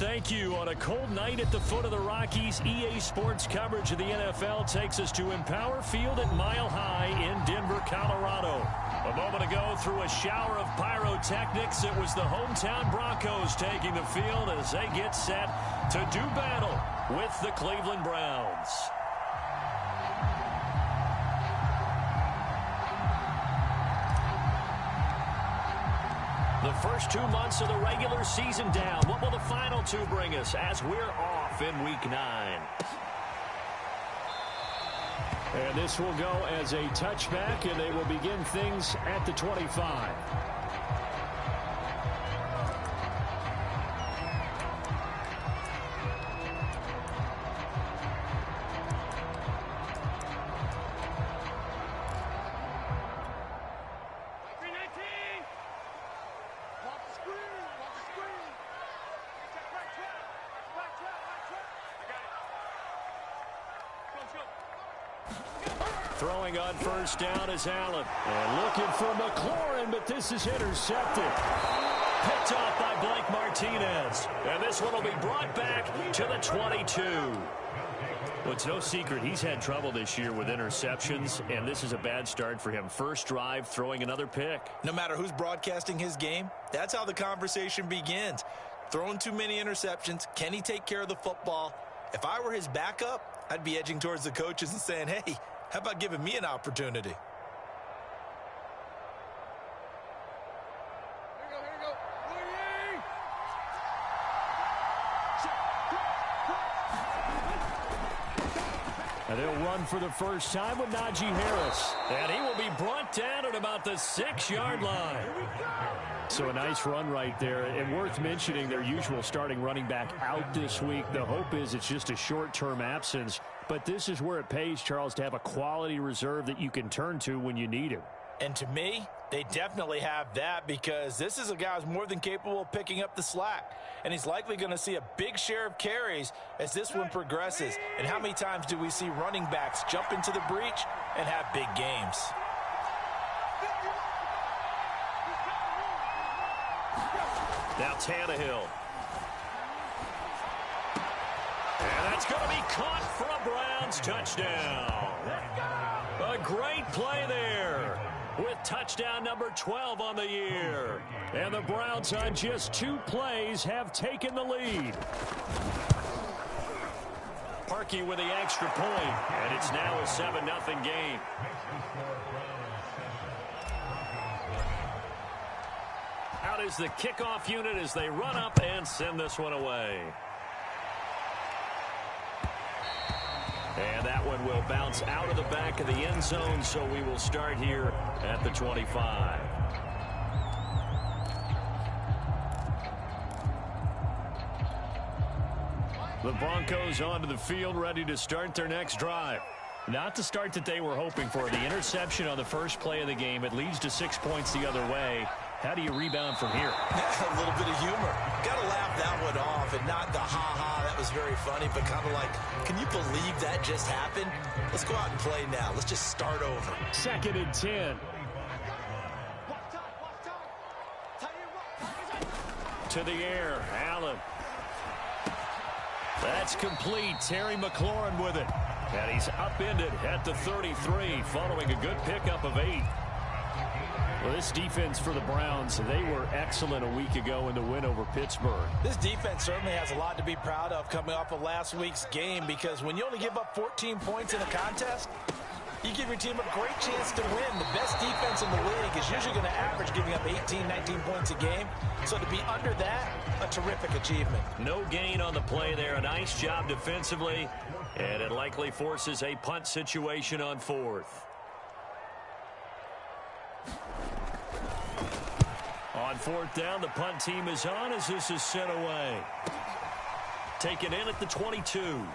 thank you. On a cold night at the foot of the Rockies, EA Sports coverage of the NFL takes us to Empower Field at Mile High in Denver, Colorado. A moment ago, through a shower of pyrotechnics, it was the hometown Broncos taking the field as they get set to do battle with the Cleveland Browns. The first 2 months of the regular season down. What will the final two bring us as we're off in Week 9? And this will go as a touchback, and they will begin things at the 25. Throwing on first down is Allen. And looking for McLaurin, but this is intercepted. Picked off by Blake Martinez. And this one will be brought back to the 22. Well, it's no secret he's had trouble this year with interceptions, and this is a bad start for him. First drive, throwing another pick. No matter who's broadcasting his game, that's how the conversation begins. Throwing too many interceptions, can he take care of the football? If I were his backup, I'd be edging towards the coaches and saying, hey, how about giving me an opportunity? Here we go. And they'll run for the first time with Najee Harris. And he will be brought down at about the 6-yard line. So a nice run right there. And worth mentioning, their usual starting running back out this week. The hope is it's just a short-term absence. But this is where it pays, Charles, to have a quality reserve that you can turn to when you need him. And to me, they definitely have that, because this is a guy who's more than capable of picking up the slack. And he's likely going to see a big share of carries as this one progresses. And how many times do we see running backs jump into the breach and have big games? Now Tannehill. And that's going to be caught for a Browns touchdown. A great play there with touchdown number 12 on the year. And the Browns on just 2 plays have taken the lead. Parkey with the extra point, and it's now a 7-0 game. Out is the kickoff unit as they run up and send this one away. And that one will bounce out of the back of the end zone, so we will start here at the 25. The Broncos onto the field, ready to start their next drive. Not the start that they were hoping for. The interception on the first play of the game. It leads to 6 points the other way. How do you rebound from here? A little bit of humor. Got to laugh that one off, and not the ha-ha, that was very funny, but kind of like, can you believe that just happened? Let's go out and play now. Let's just start over. 2nd and 10. To the air, Allen. That's complete. Terry McLaurin with it. And he's upended at the 33, following a good pickup of 8. Well, this defense for the Browns, they were excellent a week ago in the win over Pittsburgh. This defense certainly has a lot to be proud of coming off of last week's game, because when you only give up 14 points in a contest, you give your team a great chance to win. The best defense in the league is usually going to average giving up 18, 19 points a game. So to be under that, a terrific achievement. No gain on the play there. A nice job defensively, and it likely forces a punt situation on 4th. On 4th down, the punt team is on as this is sent away. Taken in at the 22.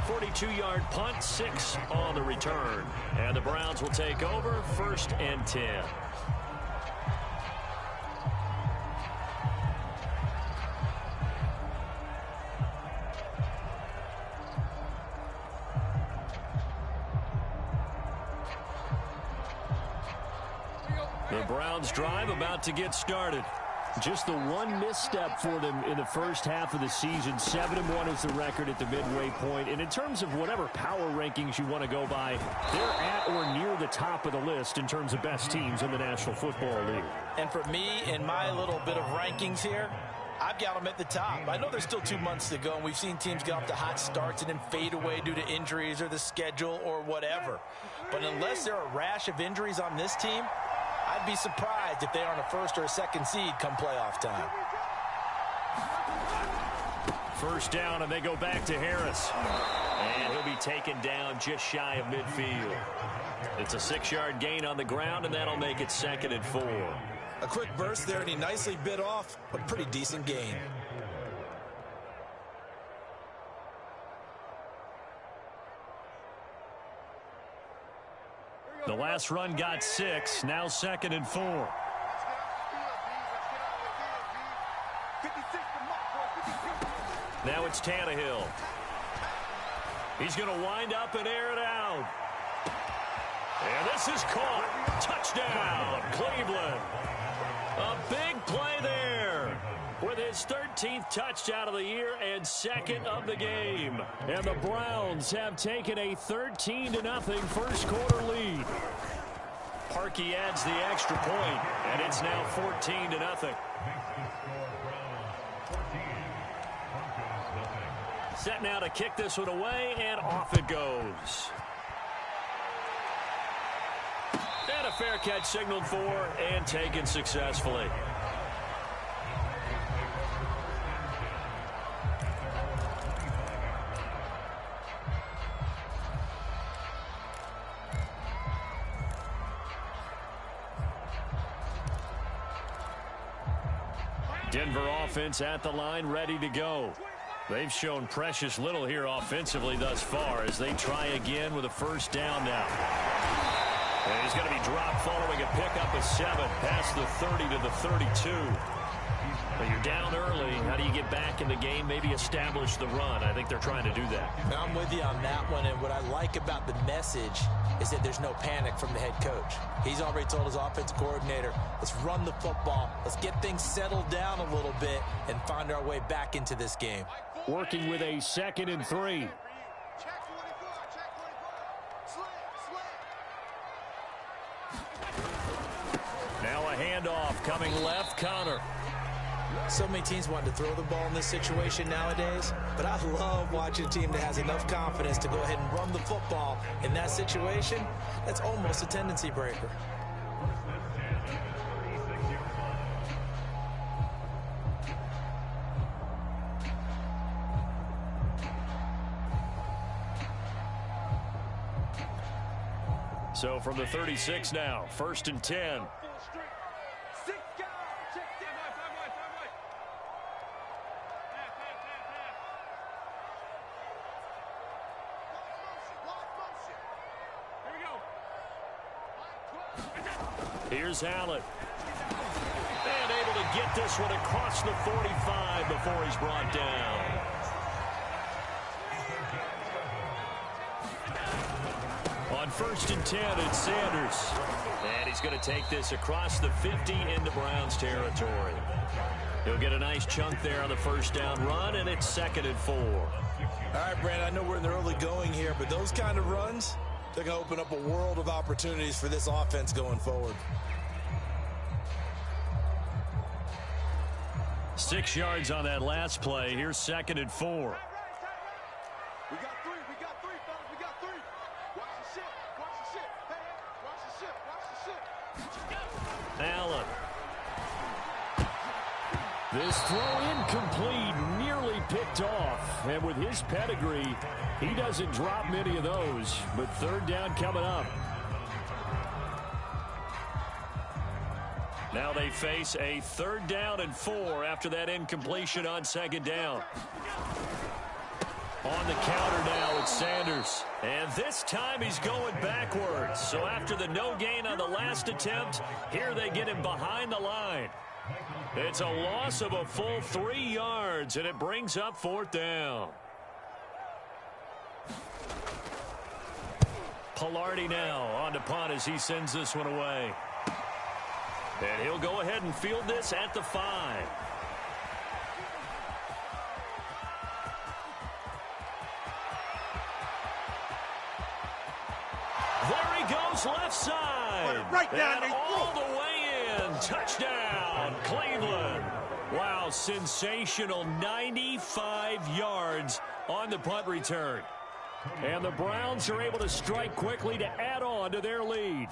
42-yard punt, 6 on the return. And the Browns will take over, 1st and 10. The Browns drive about to get started. Just the one misstep for them in the first half of the season. 7-1 is the record at the midway point. And in terms of whatever power rankings you want to go by, they're at or near the top of the list in terms of best teams in the National Football League. And for me, in my little bit of rankings here, I've got them at the top. I know there's still 2 months to go, and we've seen teams get off to hot starts and then fade away due to injuries or the schedule or whatever. But unless there are a rash of injuries on this team, I'd be surprised if they aren't a first or a second seed come playoff time. First down, and they go back to Harris. And he'll be taken down just shy of midfield. It's a 6-yard gain on the ground, and that'll make it 2nd and 4. A quick burst there, and he nicely bit off, but pretty decent gain. The last run got 6, now 2nd and 4. Now it's Tannehill. He's going to wind up and air it out. And this is caught. Touchdown, Cleveland. A big play there with his 13th touchdown of the year and 2nd of the game. And the Browns have taken a 13-0 first quarter lead. Parkey adds the extra point, and it's now 14-0. Set now to kick this one away, and off it goes. And a fair catch signaled for and taken successfully. Denver offense at the line, ready to go. They've shown precious little here offensively thus far as they try again with a first down now. And he's going to be dropped following a pickup of 7 past the 30 to the 32. But you're down early. How do you get back in the game? Maybe establish the run. I think they're trying to do that. I'm with you on that one, and what I like about the message is that there's no panic from the head coach. He's already told his offensive coordinator, let's run the football, let's get things settled down a little bit and find our way back into this game. Working with a 2nd and 3. Now a handoff coming left, Connor. So many teams want to throw the ball in this situation nowadays, but I love watching a team that has enough confidence to go ahead and run the football in that situation. That's almost a tendency breaker. So from the 36 now, 1st and 10. Here's Allen. And able to get this one across the 45 before he's brought down. On 1st and 10, it's Sanders. And he's going to take this across the 50 into Browns territory. He'll get a nice chunk there on the first down run, and it's 2nd and 4. All right, Brandon, I know we're in the early going here, but those kind of runs, they're going to open up a world of opportunities for this offense going forward. 6 yards on that last play. Here's 2nd and 4. We got 3, fellas, we got 3. Watch the ship, watch the ship. Hey, watch the ship. Allen. This throw incomplete, nearly picked off. And with his pedigree, he doesn't drop many of those. But 3rd down coming up. Now they face a 3rd down and 4 after that incompletion on 2nd down. On the counter now, it's Sanders. And this time he's going backwards. So after the no gain on the last attempt, here they get him behind the line. It's a loss of a full 3 yards, and it brings up 4th down. Pilardi now on to punt as he sends this one away. And he'll go ahead and field this at the 5. There he goes, left side. Right down and all the way in. Touchdown, Cleveland. Wow, sensational 95 yards on the punt return. And the Browns are able to strike quickly to add on to their lead.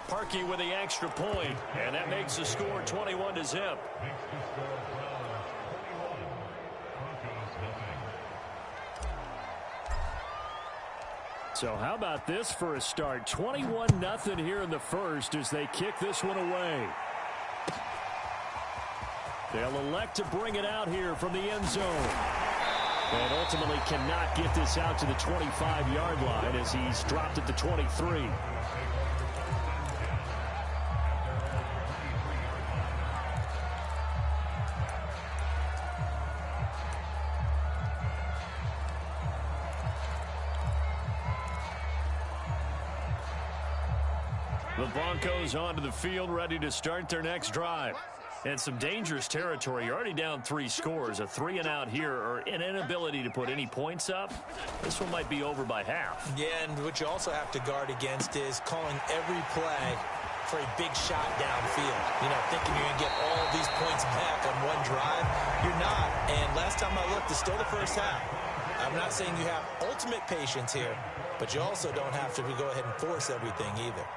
Parkey with the extra point, and that makes the score 21-0. So how about this for a start? 21-0 here in the first as they kick this one away. They'll elect to bring it out here from the end zone. And ultimately cannot get this out to the 25-yard line as he's dropped at the 23. The Broncos onto the field, ready to start their next drive. And some dangerous territory. You're already down 3 scores. A 3-and-out here, or an inability to put any points up. This one might be over by half. Yeah, and what you also have to guard against is calling every play for a big shot downfield. You know, thinking you're going to get all these points back on one drive. You're not. And last time I looked, it's still the first half. I'm not saying you have ultimate patience here, but you also don't have to go ahead and force everything either.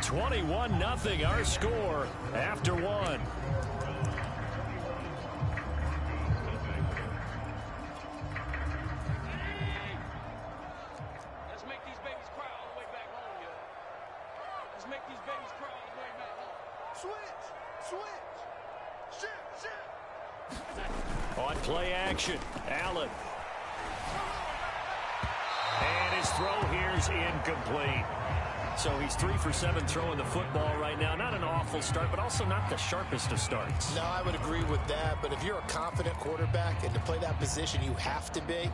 21-0 our score after 1. Let's make these babies cry all the way back home, yo. Let's make these babies cry all the way back home. Switch. Shift. On play action, Allen. And his throw here's incomplete. So he's 3 for 7 throwing the football right now. Not an awful start, but also not the sharpest of starts. No, I would agree with that. But if you're a confident quarterback and to play that position you have to be,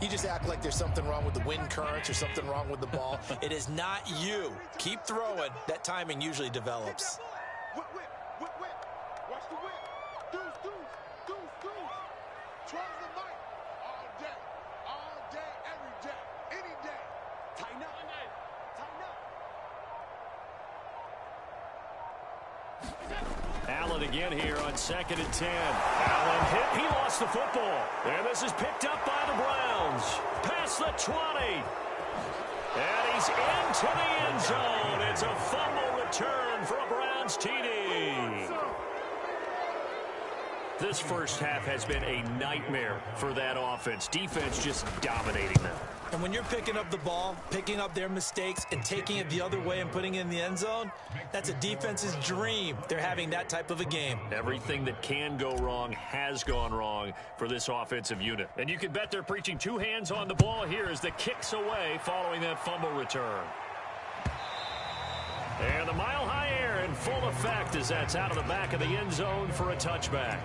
you just act like there's something wrong with the wind currents or something wrong with the ball. It is not you. Keep throwing. That timing usually develops. Whip. Watch the whip. Deuce. Tries the mic. All day, every day, any day. Tighten up. Allen again here on 2nd and 10. Allen hit. He lost the football. And this is picked up by the Browns. Past the 20. And he's into the end zone. It's a fumble return for a Browns TD. This first half has been a nightmare for that offense. Defense just dominating them. And when you're picking up the ball, picking up their mistakes, and taking it the other way and putting it in the end zone, that's a defense's dream. They're having that type of a game. Everything that can go wrong has gone wrong for this offensive unit. And you can bet they're preaching 2 hands on the ball here as the kick's away following that fumble return. And the mile-high air in full effect as that's out of the back of the end zone for a touchback.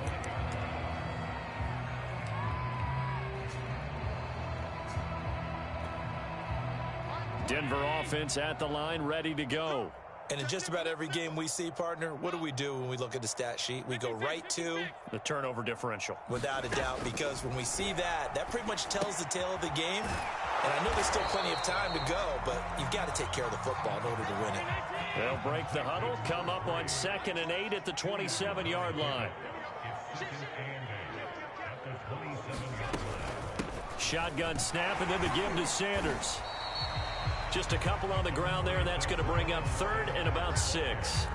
Denver offense at the line, ready to go. And in just about every game we see, partner, what do we do when we look at the stat sheet? We go right to the turnover differential. Without a doubt, because when we see that, that pretty much tells the tale of the game. And I know there's still plenty of time to go, but you've got to take care of the football in order to win it. They'll break the huddle, come up on 2nd and 8 at the 27-yard line. Shotgun snap, and then the give to Sanders. Just a couple on the ground there, and that's going to bring up 3rd and about 6.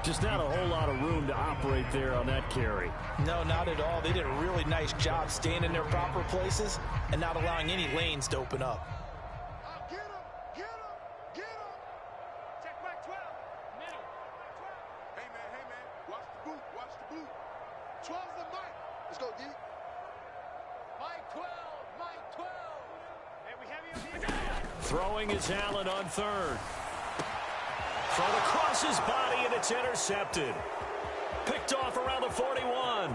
Just not a whole lot of room to operate there on that carry. No, not at all. They did a really nice job staying in their proper places and not allowing any lanes to open up. Get him. Check back 12. Middle. Hey, man. Watch the boot. 12's the mic. Let's go, D. Mike 12. Hey, we have you. Throwing is Allen on 3rd. Thrown across his body, and it's intercepted. Picked off around the 41. And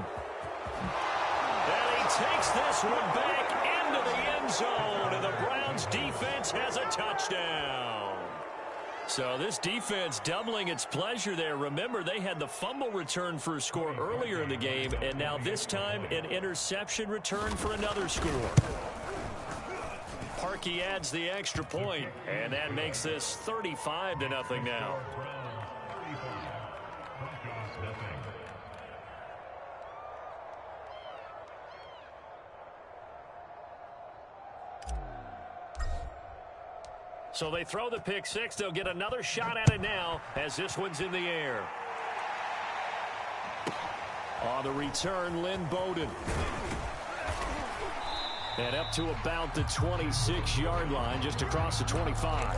he takes this one back into the end end zone, and the Browns defense has a touchdown. So this defense doubling its pleasure there. Remember, they had the fumble return for a score earlier in the game, and now this time an interception return for another score. Parkey adds the extra point, and that makes this 35-0 now. So they throw the pick six. They'll get another shot at it now as this one's in the air. On the return, Lynn Bowden. And up to about the 26-yard line, just across the 25.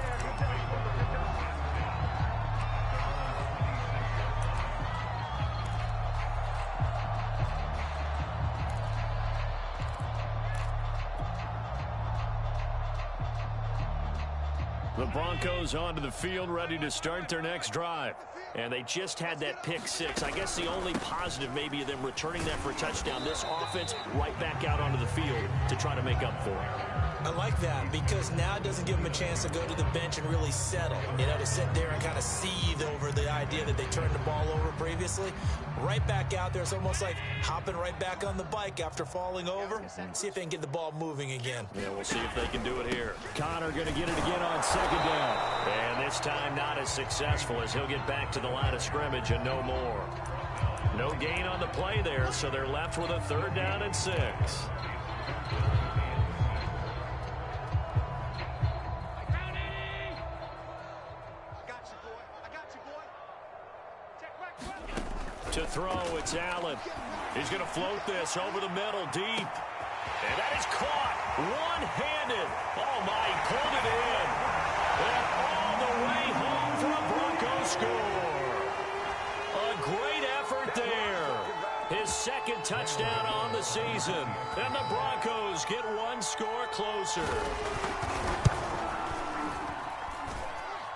The Broncos onto the field, ready to start their next drive. And they just had that pick six. I guess the only positive maybe of them returning that for a touchdown. This offense right back out onto the field to try to make up for it. I like that because now it doesn't give them a chance to go to the bench and really settle. You know, to sit there and kind of seethe over the idea that they turned the ball over previously. Right back out there. It's almost like hopping right back on the bike after falling over. See if they can get the ball moving again. Yeah, we'll see if they can do it here. Connor going to get it again on second down. And this time not as successful as he'll get back to the line of scrimmage and no more. No gain on the play there, so they're left with a 3rd down and 6. To throw, it's Allen. He's going to float this over the middle, deep. And that is caught one-handed. Oh, my, he pulled it in. And all the way home for a Broncos score. A great effort there. His 2nd touchdown on the season. And the Broncos get 1 score closer.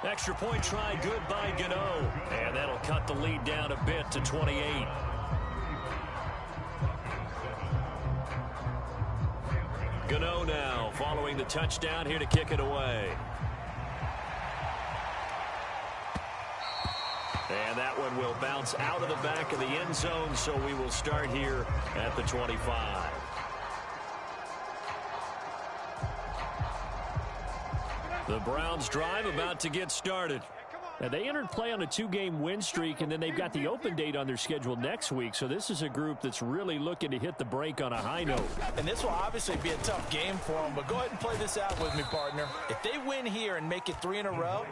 Extra point try good by Gano. And that'll cut the lead down a bit to 28. Gano now following the touchdown here to kick it away. And that one will bounce out of the back of the end zone, so we will start here at the 25. The Browns drive about to get started. Now, they entered play on a 2-game win streak, and then they've got the open date on their schedule next week. So this is a group that's really looking to hit the break on a high note. And this will obviously be a tough game for them, but go ahead and play this out with me, partner. If they win here and make it 3 in a row,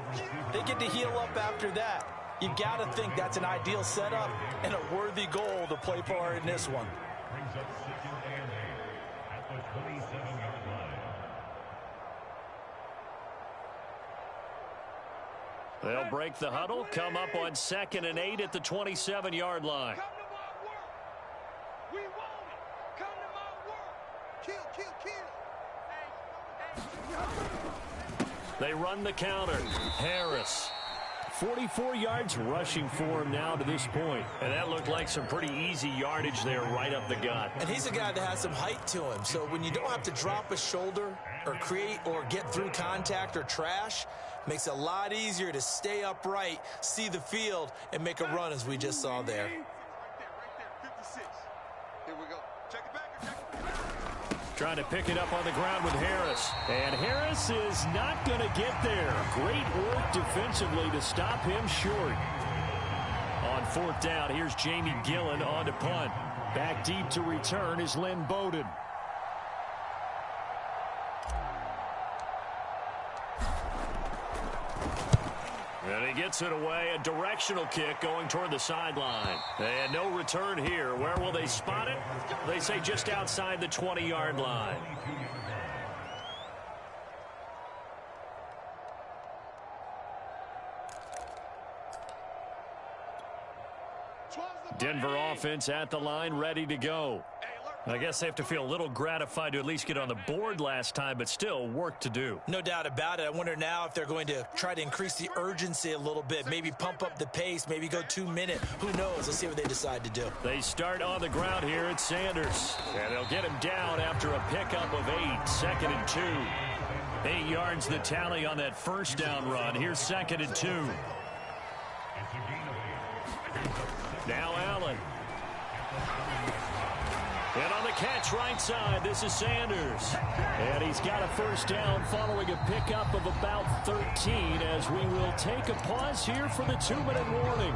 they get to heal up after that. You've got to think that's an ideal setup and a worthy goal to play for in this one. They'll break the huddle, come up on 2nd and 8 at the 27-yard line. Come to my work. We want it. Come to my work. Kill, kill, kill. They run the counter. Harris. 44 yards rushing for him now to this point. And that looked like some pretty easy yardage there right up the gut. And he's a guy that has some height to him. So when you don't have to drop a shoulder or create or get through contact or trash, makes it a lot easier to stay upright, see the field, and make a run as we just saw there. Right there, 56. Here we go. Check it back. Check it back. Trying to pick it up on the ground with Harris. And Harris is not going to get there. Great work defensively to stop him short. On 4th down, here's Jamie Gillen on to punt. Back deep to return is Lynn Bowden. And he gets it away, a directional kick going toward the sideline. And no return here. Where will they spot it? They say just outside the 20-yard line. Denver offense at the line, ready to go. I guess they have to feel a little gratified to at least get on the board last time, but still work to do. No doubt about it. I wonder now if they're going to try to increase the urgency a little bit, maybe pump up the pace, maybe go 2 minute. Who knows? Let's see what they decide to do. They start on the ground here at Sanders, and they'll get him down after a pickup of 8, 2nd and 2. 8 yards the tally on that first down run. Here's 2nd and 2. Now Allen. And on the catch right side, this is Sanders. And he's got a first down following a pickup of about 13 as we will take a pause here for the 2-minute warning.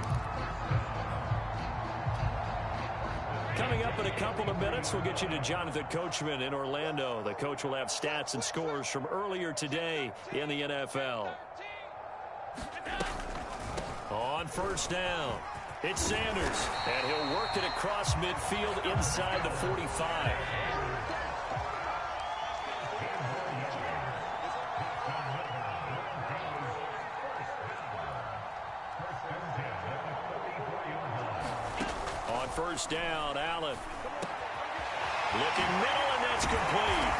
Coming up in a couple of minutes, we'll get you to Jonathan Coachman in Orlando. The coach will have stats and scores from earlier today in the NFL. On first down, it's Sanders, and he'll work it across midfield inside the 45. On first down, Allen. Looking middle, and that's complete.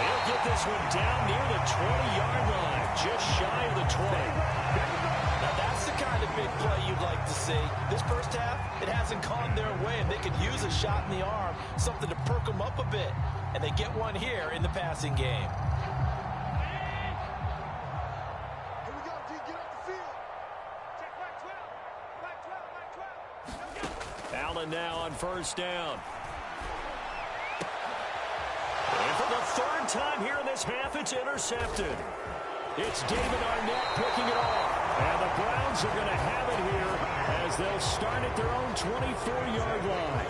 He'll get this one down near the 20-yard line, just shy of the 20. Now that's the kind of big play you'd like to see. This first half, it hasn't gone their way, and they could use a shot in the arm, something to perk them up a bit. And they get one here in the passing game. Here we go, D. Get off the field. Check back 12. Back 12. Allen now on first down. And for the third time here in this half, it's intercepted. It's David Arnett picking it off. And the Browns are going to have it here as they'll start at their own 24-yard line.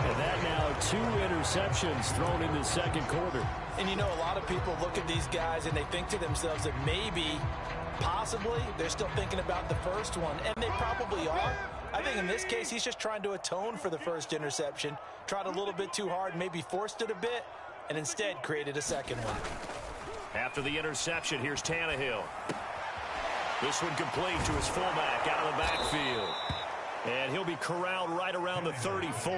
And that now 2 interceptions thrown in the second quarter. And you know, a lot of people look at these guys and they think to themselves that maybe, possibly, they're still thinking about the first one. And they probably are. I think in this case, he's just trying to atone for the first interception. Tried a little bit too hard, maybe forced it a bit, and instead created a second one. After the interception, here's Tannehill. This one complete to his fullback out of the backfield. And he'll be corralled right around the 34.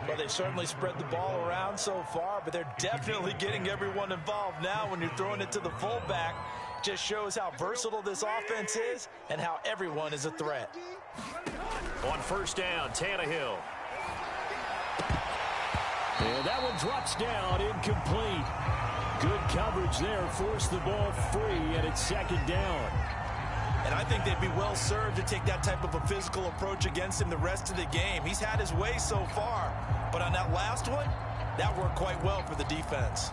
Well, they've certainly spread the ball around so far, but they're definitely getting everyone involved now when you're throwing it to the fullback. Just shows how versatile this offense is and how everyone is a threat. On first down, Tannehill. And that one drops down, incomplete. Good coverage there, forced the ball free, and it's second down. And I think they'd be well served to take that type of a physical approach against him the rest of the game. He's had his way so far, but on that last one, that worked quite well for the defense.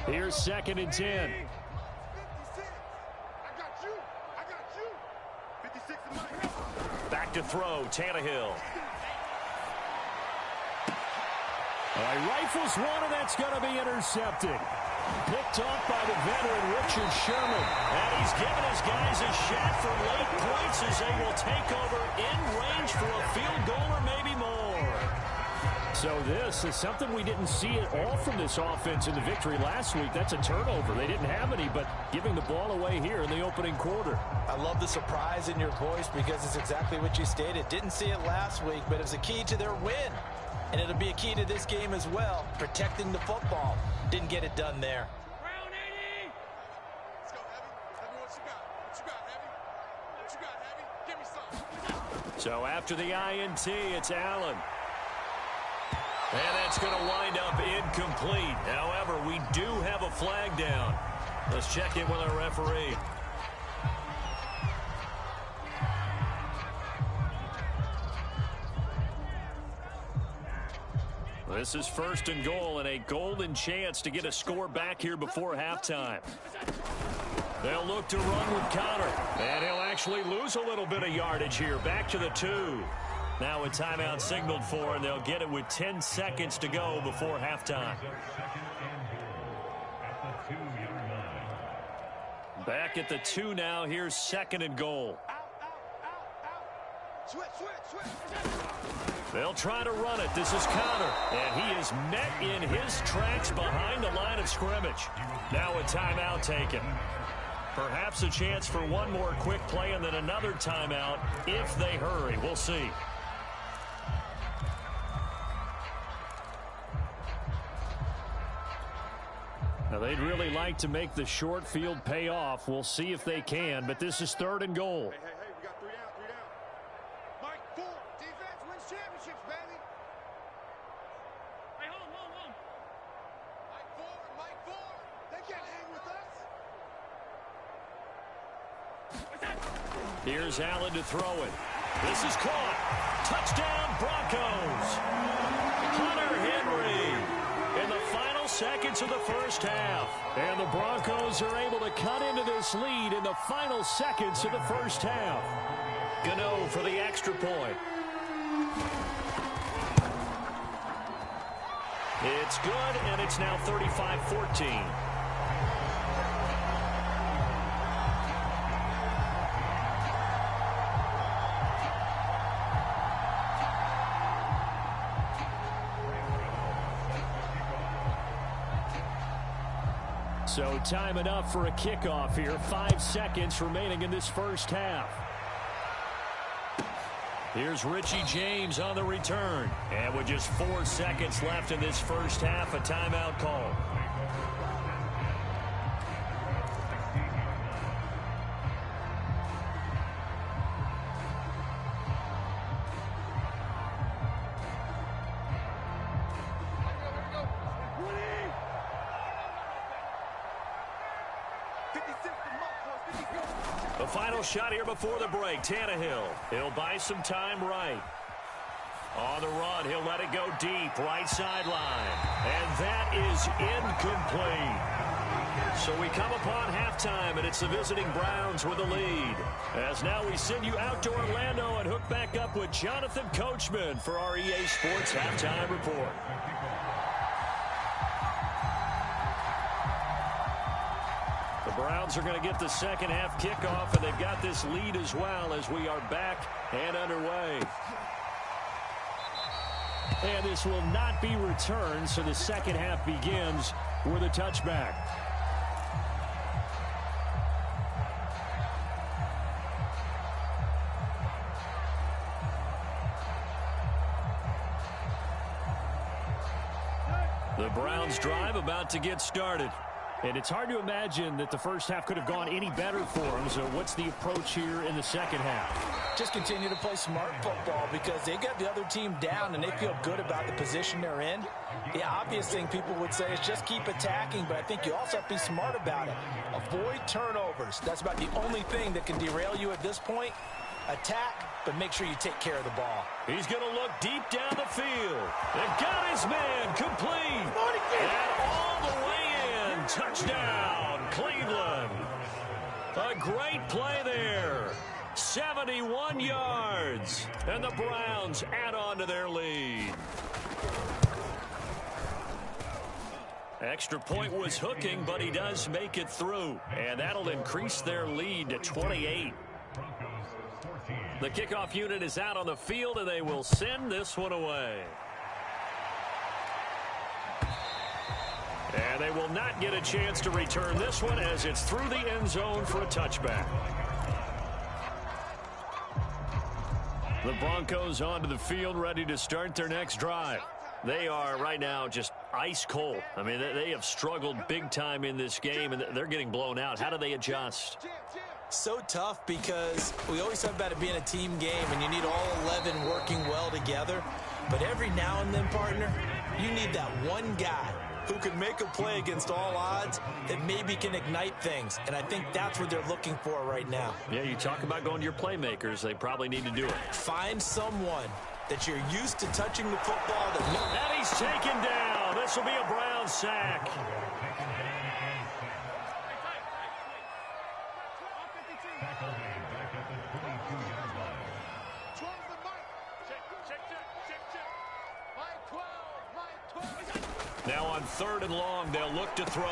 Here's 2nd and 10. 56. I got you. 56 in my head. Back to throw, Tannehill. Rifles one, and that's going to be intercepted. Picked off by the veteran Richard Sherman. And he's given his guys a shot for late points as they will take over in range for a field goal or maybe more. So this is something we didn't see at all from this offense in the victory last week. That's a turnover. They didn't have any, but giving the ball away here in the opening quarter. I love the surprise in your voice because it's exactly what you stated. Didn't see it last week, but it was a key to their win. And it'll be a key to this game as well, protecting the football. Didn't get it done there. Round 80. Let's go, Heavy. Heavy, what you got? What you got, Heavy? What you got, Heavy? Give me some. So after the INT, it's Allen. And that's going to wind up incomplete. However, we do have a flag down. Let's check in with our referee. This is 1st and goal and a golden chance to get a score back here before halftime. They'll look to run with Connor. And he'll actually lose a little bit of yardage here. Back to the 2. Now a timeout signaled for, and they'll get it with 10 seconds to go before halftime. Back at the 2 now. Here's 2nd and goal. They'll try to run it. This is counter. And he is met in his tracks behind the line of scrimmage. Now a timeout taken. Perhaps a chance for one more quick play and then another timeout if they hurry. We'll see. Now, they'd really like to make the short field pay off. We'll see if they can, but this is 3rd and goal. Hey, we got 3 down, 3 down. Mike 4. Defense wins championships, baby. Hey, hold on. Mike 4. They can't hang with us. Here's Allen to throw it. This is caught. Touchdown, Broncos. Hunter Henry in the final seconds of the first half. And the Broncos are able to cut into this lead in the final seconds of the first half. Gano for the extra point. It's good, and it's now 35-14. So time enough for a kickoff here. 5 seconds remaining in this first half. Here's Richie James on the return. And with just 4 seconds left in this first half, a timeout call. The final shot here before the break. Tannehill. He'll buy some time right. On the run, he'll let it go deep. Right sideline. And that is incomplete. So we come upon halftime, and it's the visiting Browns with the lead. As now we send you out to Orlando and hook back up with Jonathan Coachman for our EA Sports Halftime Report. The Browns are going to get the second half kickoff, and they've got this lead as well as we are back and underway. And this will not be returned, so the second half begins with a touchback. The Browns drive about to get started. And it's hard to imagine that the first half could have gone any better for them. So what's the approach here in the second half? Just continue to play smart football because they got the other team down and they feel good about the position they're in. The obvious thing people would say is just keep attacking, but I think you also have to be smart about it. Avoid turnovers. That's about the only thing that can derail you at this point. Attack, but make sure you take care of the ball. He's going to look deep down the field. They've got his man complete. And all the way in. Touchdown, Cleveland. A great play there. 71 yards. And the Browns add on to their lead. Extra point was hooking, but he does make it through. And that'll increase their lead to 28. The kickoff unit is out on the field, and they will send this one away. And they will not get a chance to return this one as it's through the end zone for a touchback. The Broncos onto the field, ready to start their next drive. They are right now just ice cold. I mean, they have struggled big time in this game, and they're getting blown out. How do they adjust? So tough because we always talk about it being a team game, and you need all 11 working well together. But every now and then, partner, you need that one guy who can make a play against all odds that maybe can ignite things. And I think that's what they're looking for right now. Yeah, you talk about going to your playmakers. They probably need to do it. Find someone that you're used to touching the football. And he's taken down. This will be a Brown sack. Now on 3rd and long, they'll look to throw.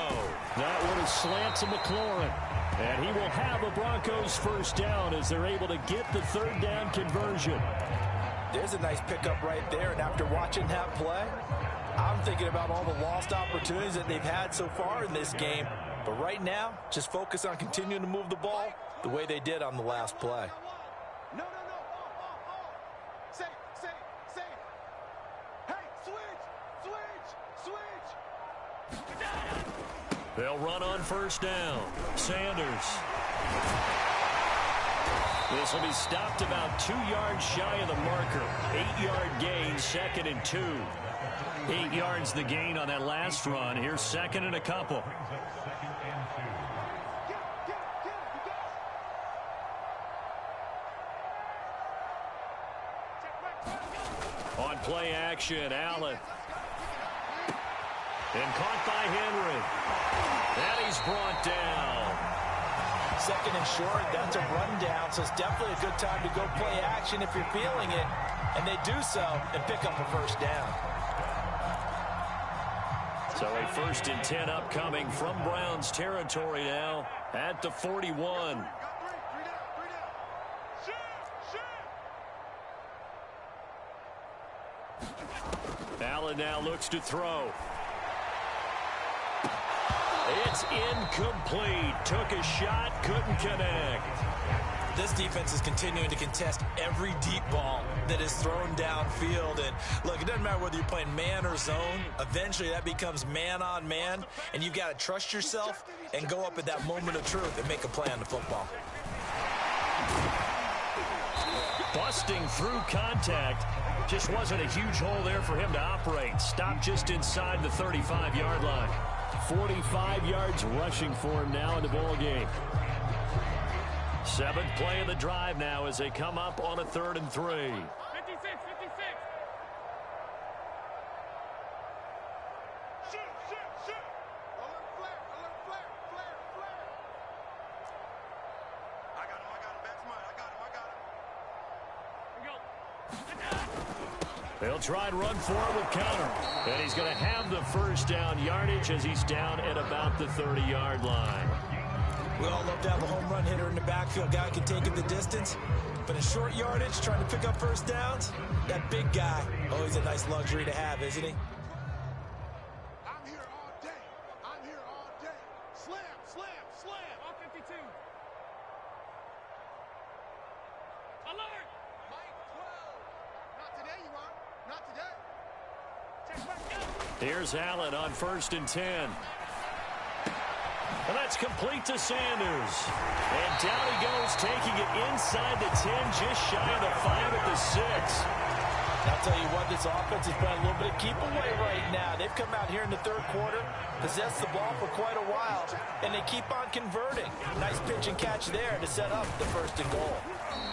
That one is slant to McLaurin. And he will have a Broncos first down as they're able to get the 3rd down conversion. There's a nice pickup right there, and after watching that play, I'm thinking about all the lost opportunities that they've had so far in this game. But right now, just focus on continuing to move the ball the way they did on the last play. No. Safe. Hey, switch. They'll run on first down. Sanders. This will be stopped about 2 yards shy of the marker. 8-yard gain, 2nd and 2. 8 yards the gain on that last run. Here's 2nd and a couple. On play action, Allen. And caught by Henry. And he's brought down. 2nd and short, that's a rundown, so it's definitely a good time to go play action if you're feeling it. And they do so and pick up a first down. So a 1st and 10 upcoming from Browns territory now at the 41. Allen now looks to throw. It's incomplete. Took a shot, couldn't connect. This defense is continuing to contest every deep ball that is thrown downfield. And look, it doesn't matter whether you're playing man or zone. Eventually that becomes man on man, and you've got to trust yourself and go up at that moment of truth and make a play on the football. Busting through contact. Just wasn't a huge hole there for him to operate. Stopped just inside the 35-yard line. 45 yards rushing for him now in the ball game. 7th play of the drive now as they come up on a 3rd and 3. 56. Shoot. Alert flare. I got him. Back to mine. I got him. They'll try and run forward with counter. And he's going to have the first down yardage as he's down at about the 30-yard line. We all love to have a home run hitter in the backfield. Guy can take it the distance. But in short yardage, trying to pick up first downs, that big guy, always a nice luxury to have, isn't he? I'm here all day. Slam. All 52. Alert! Mike 12. Not today, you are. Not today. Check back up. Here's Allen on 1st and 10. And that's complete to Sanders. And down he goes, taking it inside the 10, just shy of the 5 at the 6. I'll tell you what, this offense is playing a little bit of keep away right now. They've come out here in the 3rd quarter, possessed the ball for quite a while, and they keep on converting. Nice pitch and catch there to set up the 1st and goal.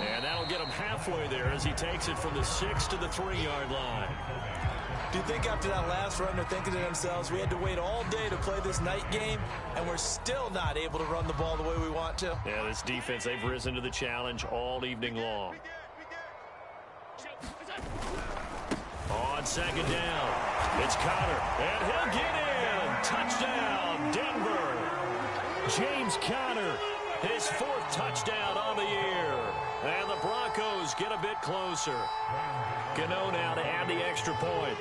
And that'll get him halfway there as he takes it from the 6 to the 3-yard line. Do you think after that last run they're thinking to themselves, we had to wait all day to play this night game, and we're still not able to run the ball the way we want to? Yeah, this defense, they've risen to the challenge all evening long. On 2nd down, it's Conner, and he'll get in. Touchdown, Denver. James Conner, his 4th touchdown on the year. And the Broncos get a bit closer. Gano now to add the extra point.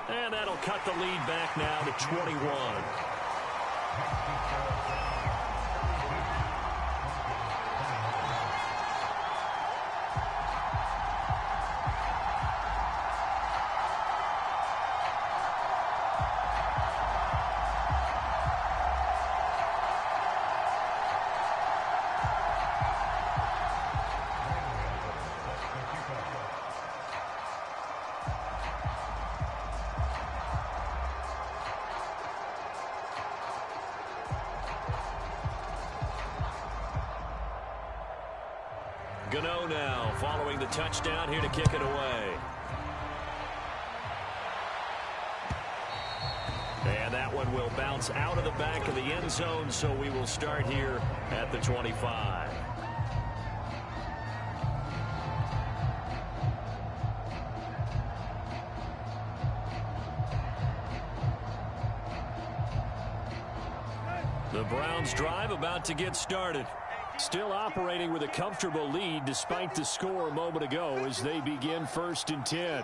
And that'll cut the lead back now to 21. Gano now following the touchdown here to kick it away. And that one will bounce out of the back of the end zone, so we will start here at the 25. The Browns drive about to get started. Still operating with a comfortable lead despite the score a moment ago as they begin 1st and 10.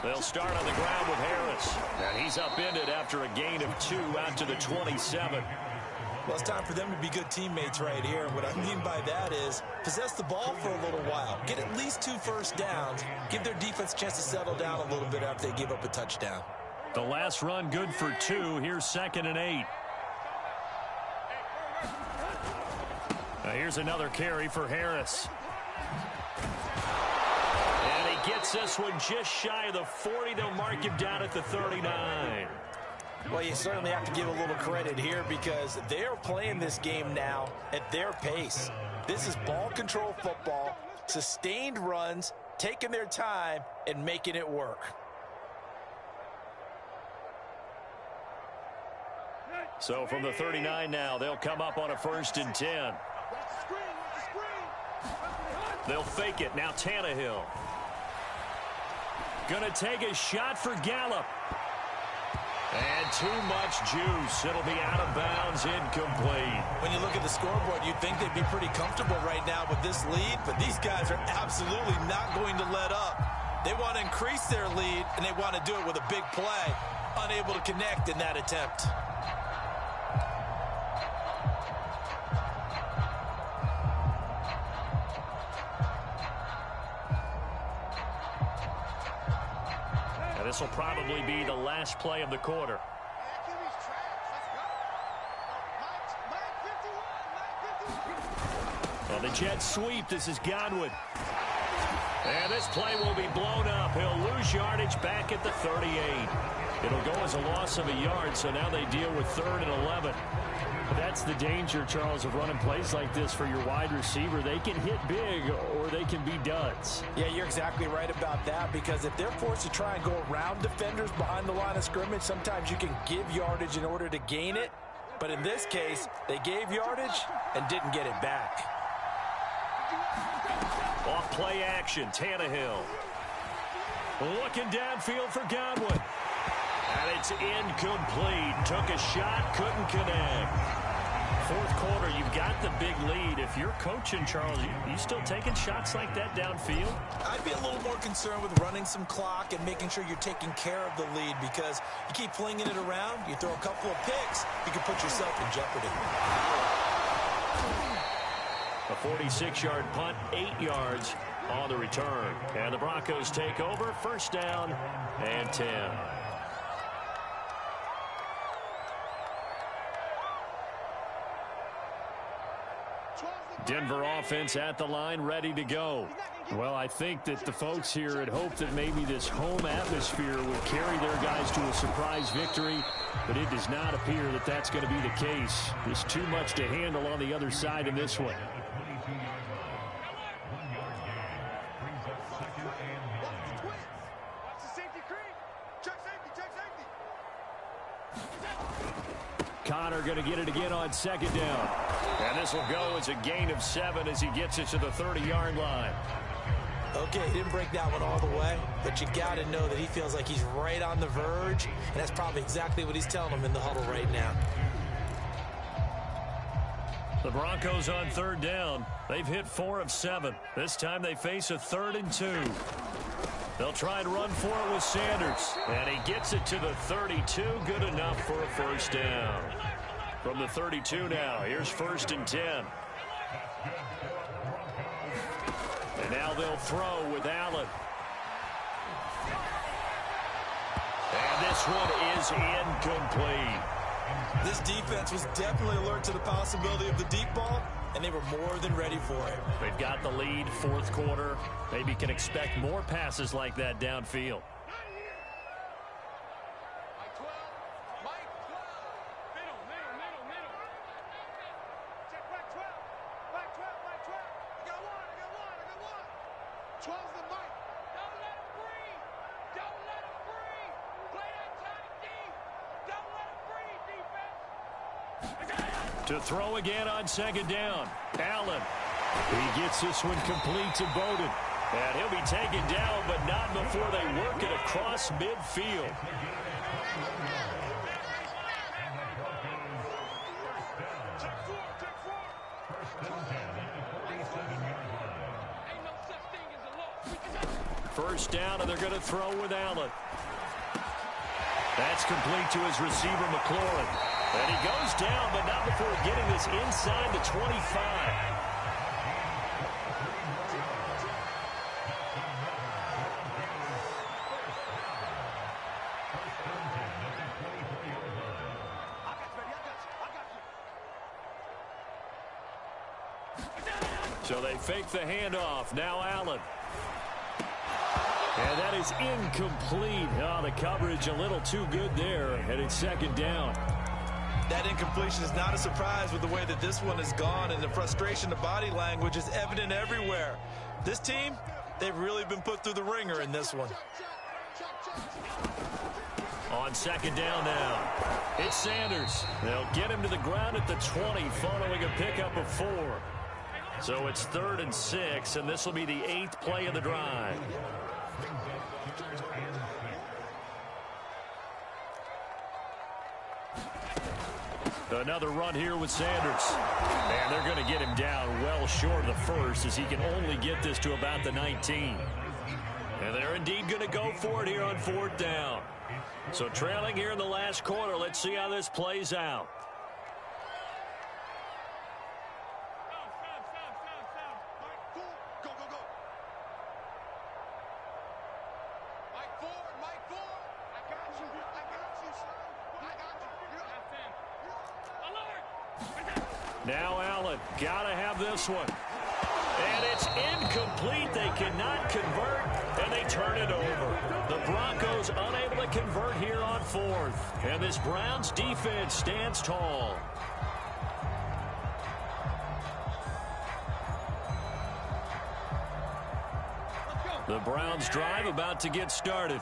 They'll start on the ground with Harris. And he's upended after a gain of 2 out to the 27. Well, it's time for them to be good teammates right here. What I mean by that is possess the ball for a little while. Get at least 2 first downs. Give their defense a chance to settle down a little bit after they give up a touchdown. The last run good for 2. Here's 2nd and 8. Now here's another carry for Harris. And he gets this one just shy of the 40. They'll mark him down at the 39. Well, you certainly have to give a little credit here because they're playing this game now at their pace. This is ball control football, sustained runs, taking their time, and making it work. So from the 39 now, they'll come up on a 1st and 10. They'll fake it. Now Tannehill. Gonna take a shot for Gallup. And too much juice. It'll be out of bounds, incomplete. When you look at the scoreboard, you'd think they'd be pretty comfortable right now with this lead, but these guys are absolutely not going to let up. They want to increase their lead, and they want to do it with a big play. Unable to connect in that attempt. This will probably be the last play of the quarter. Well, the Jets sweep. This is Godwin. And this play will be blown up. He'll lose yardage back at the 38. It'll go as a loss of a yard, so now they deal with 3rd and 11. That's the danger, Charles, of running plays like this for your wide receiver. They can hit big or they can be duds. Yeah, you're exactly right about that because if they're forced to try and go around defenders behind the line of scrimmage, sometimes you can give yardage in order to gain it. But in this case, they gave yardage and didn't get it back. Off play action, Tannehill. Looking downfield for Godwin. And it's incomplete. Took a shot, couldn't connect. 4th quarter, you've got the big lead. If you're coaching, Charles, you still taking shots like that downfield? I'd be a little more concerned with running some clock and making sure you're taking care of the lead because you keep flinging it around, you throw a couple of picks, you can put yourself in jeopardy. A 46-yard punt, 8 yards on the return. And the Broncos take over, 1st down and 10. Denver offense at the line, ready to go. Well, I think that the folks here had hoped that maybe this home atmosphere would carry their guys to a surprise victory, but it does not appear that that's going to be the case. There's too much to handle on the other side in this one. Connor going to get it again on 2nd down. And this will go as a gain of 7 as he gets it to the 30-yard line. Okay, he didn't break that one all the way, but you got to know that he feels like he's right on the verge, and that's probably exactly what he's telling them in the huddle right now. The Broncos on 3rd down. They've hit 4 of 7. This time they face a 3rd and 2. They'll try and run for it with Sanders. And he gets it to the 32. Good enough for a 1st down. From the 32 now, here's 1st and 10. And now they'll throw with Allen. And this one is incomplete. This defense was definitely alert to the possibility of the deep ball, and they were more than ready for it. They've got the lead, 4th quarter. Maybe can expect more passes like that downfield. To throw again on 2nd down. Allen. He gets this one complete to Bowden. And he'll be taken down, but not before they work it across midfield. First down, and they're going to throw with Allen. That's complete to his receiver, McLaurin. And he goes down, but not before getting this inside the 25. So they fake the handoff. Now Allen. And that is incomplete. Oh, the coverage a little too good there. And it's second down. That incompletion is not a surprise with the way that this one has gone, and the frustration, the body language is evident everywhere. This team, they've really been put through the ringer in this one. On second down now, it's Sanders. They'll get him to the ground at the 20, following a pickup of 4. So it's 3rd and 6, and this will be the 8th play of the drive. Another run here with Sanders. And they're going to get him down well short of the first, as he can only get this to about the 19. And they're indeed going to go for it here on 4th down. So trailing here in the last quarter, let's see how this plays out. Now Allen, gotta have this one. And it's incomplete. They cannot convert, and they turn it over. The Broncos unable to convert here on 4th. And this Browns defense stands tall. The Browns drive about to get started.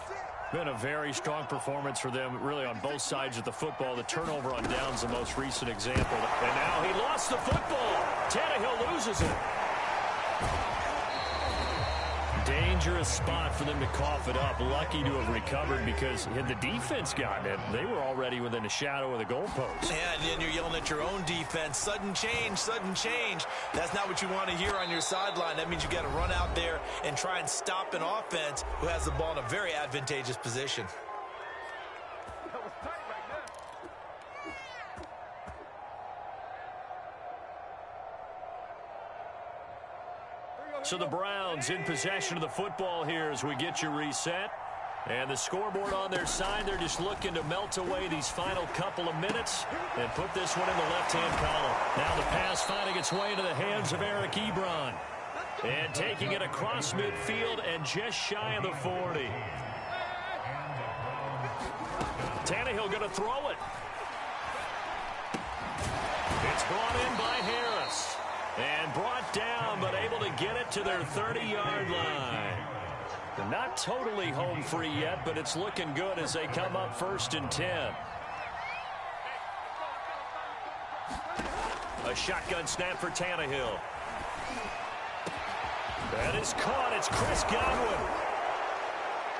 Been a very strong performance for them, really, on both sides of the football. The turnover on downs, the most recent example. And now he lost the football. Tannehill loses it. Dangerous spot for them to cough it up. Lucky to have recovered, because had the defense gotten it, they were already within a shadow of the goalpost. Yeah, and then you're yelling at your own defense. Sudden change, sudden change. That's not what you want to hear on your sideline. That means you got to run out there and try and stop an offense who has the ball in a very advantageous position. So the Browns in possession of the football here as we get you reset. And the scoreboard on their side, they're just looking to melt away these final couple of minutes and put this one in the left-hand column. Now the pass finding its way into the hands of Eric Ebron. And taking it across midfield and just shy of the 40. Tannehill going to throw it. It's brought in by Harris. And brought down, but able to get it to their 30-yard line. They're not totally home free yet, but it's looking good as they come up 1st and 10. A shotgun snap for Tannehill. That is caught. It's Chris Godwin.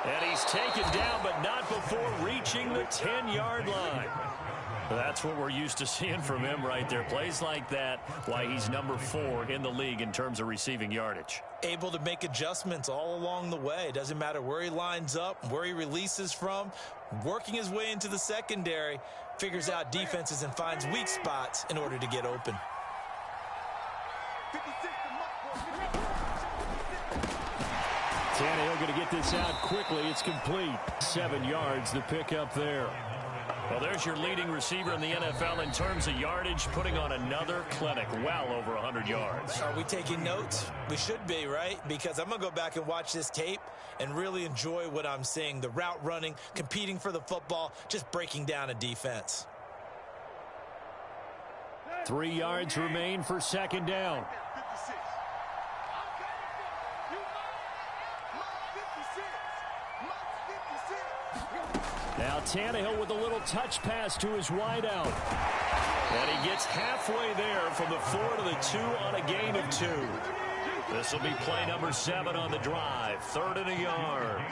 And he's taken down, but not before reaching the 10-yard line. That's what we're used to seeing from him right there. Plays like that, why he's number 4 in the league in terms of receiving yardage. Able to make adjustments all along the way. Doesn't matter where he lines up, where he releases from. Working his way into the secondary, figures out defenses and finds weak spots in order to get open. Tannehill going to get this out quickly. It's complete. 7 yards, the pickup there. Well, there's your leading receiver in the NFL in terms of yardage, putting on another clinic, well over 100 yards. Are we taking notes? We should be, right? Because I'm going to go back and watch this tape and really enjoy what I'm seeing. The route running, competing for the football, just breaking down a defense. 3 yards remain for second down. Now Tannehill with a little touch pass to his wideout. And he gets halfway there from the 4 to the 2 on a gain of 2. This will be play number 7 on the drive. 3rd and a yard.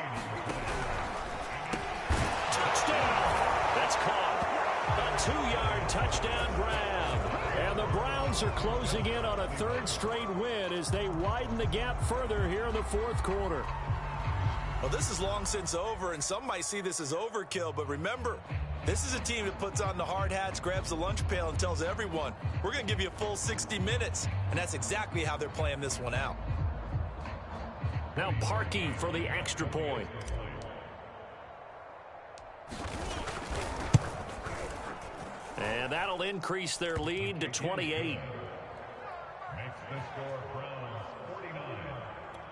Touchdown. That's caught. A 2-yard touchdown grab. And the Browns are closing in on a 3rd straight win as they widen the gap further here in the 4th quarter. Well, this is long since over, and some might see this as overkill, but remember, this is a team that puts on the hard hats, grabs the lunch pail, and tells everyone, we're going to give you a full 60 minutes. And that's exactly how they're playing this one out. Now Parkey for the extra point. And that'll increase their lead to 28. Makes the score Browns 49,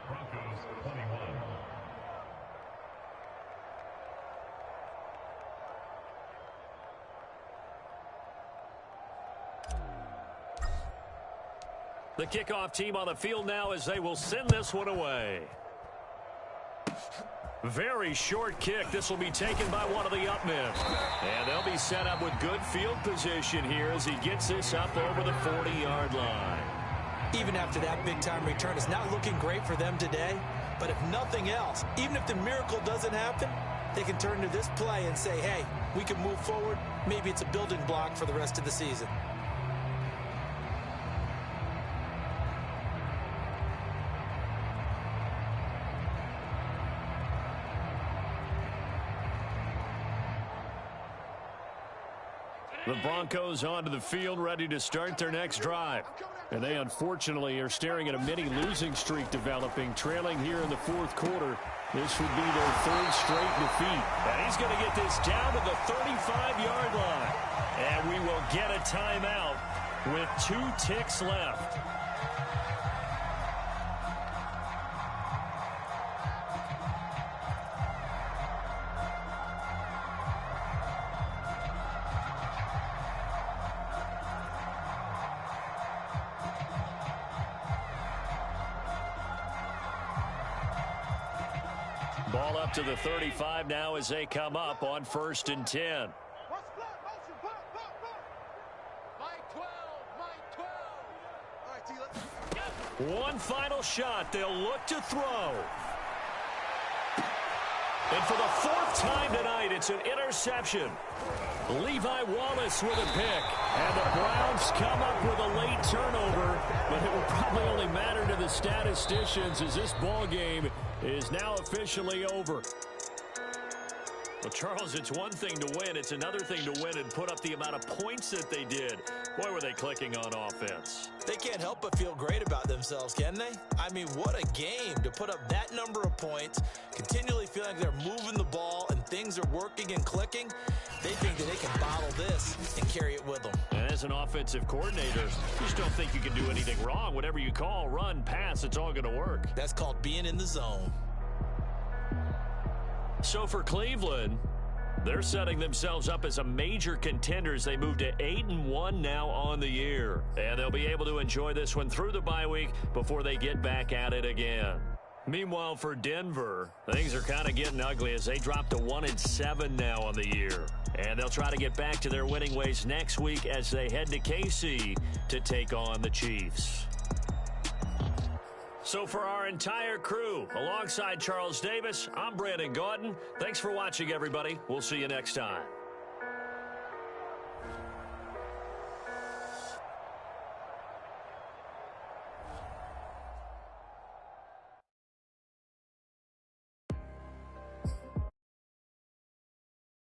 Broncos 21. The kickoff team on the field now as they will send this one away. Very short kick. This will be taken by one of the up men. And they'll be set up with good field position here as he gets this up over the 40-yard line. Even after that big-time return, it's not looking great for them today. But if nothing else, even if the miracle doesn't happen, they can turn to this play and say, hey, we can move forward. Maybe it's a building block for the rest of the season. The Broncos onto the field, ready to start their next drive. And they unfortunately are staring at a mini losing streak developing, trailing here in the 4th quarter. This would be their 3rd straight defeat. And he's going to get this down to the 35-yard line. And we will get a timeout with 2 ticks left. Ball up to the 35 now as they come up on 1st and 10. One final shot. They'll look to throw. And for the 4th time tonight, it's an interception. Levi Wallace with a pick. And the Browns come up with a late turnover, but it will probably only matter to the statisticians as this ball game is now officially over. Well, Charles, it's one thing to win. It's another thing to win and put up the amount of points that they did. Boy, were they clicking on offense. They can't help but feel great about themselves, can they? I mean, what a game to put up that number of points, continually feeling like they're moving the ball and things are working and clicking. They think that they can bottle this and carry it with them. And as an offensive coordinator, you just don't think you can do anything wrong. Whatever you call, run, pass, it's all going to work. That's called being in the zone. So for Cleveland, they're setting themselves up as a major contender as they move to 8-1 now on the year. And they'll be able to enjoy this one through the bye week before they get back at it again. Meanwhile, for Denver, things are kind of getting ugly as they drop to 1-7 now on the year. And they'll try to get back to their winning ways next week as they head to KC to take on the Chiefs. So for our entire crew, alongside Charles Davis, I'm Brandon Gaudin. Thanks for watching, everybody. We'll see you next time.